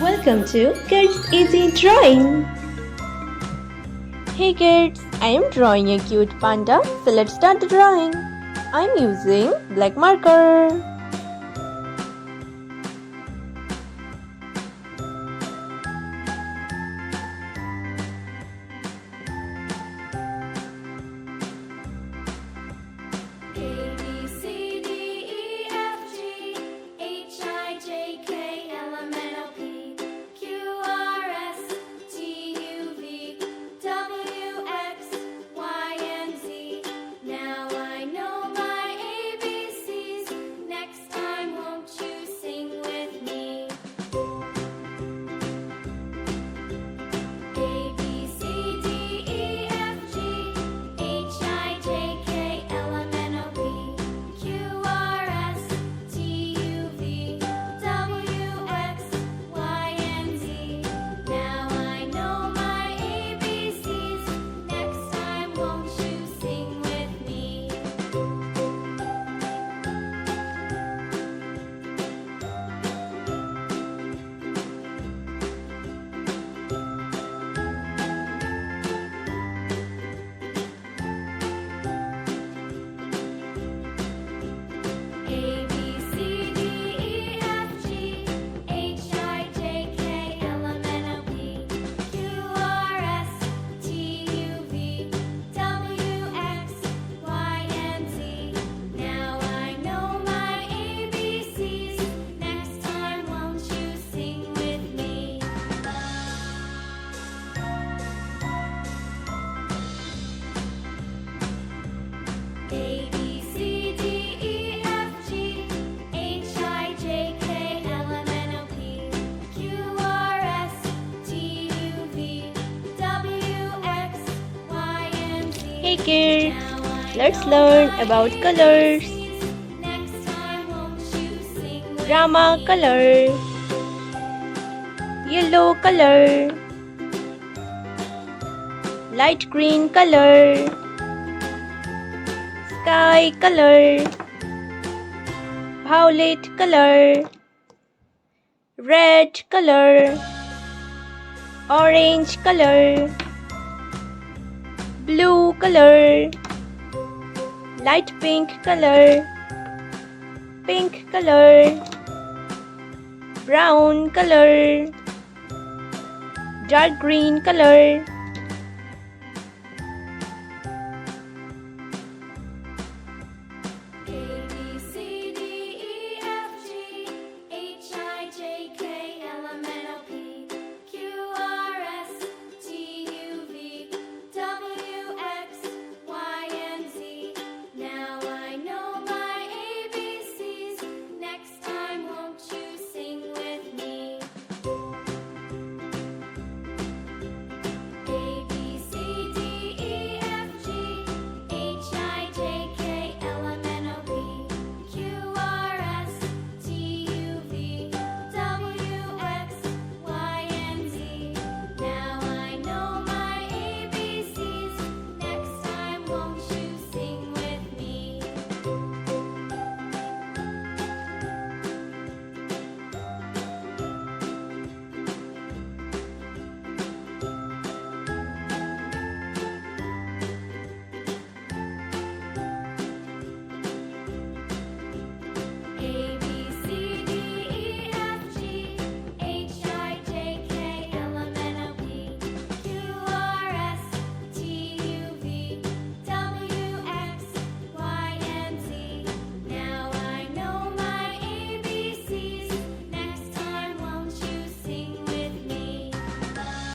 Welcome to Kids Easy Drawing. Hey kids, I am drawing a cute panda, so let's start the drawing. I am using black marker. Hey kids, let's learn about colors. Drama color, yellow color, light green color, sky color, violet color, red color, orange color, blue color, light pink color, pink color, brown color, dark green color,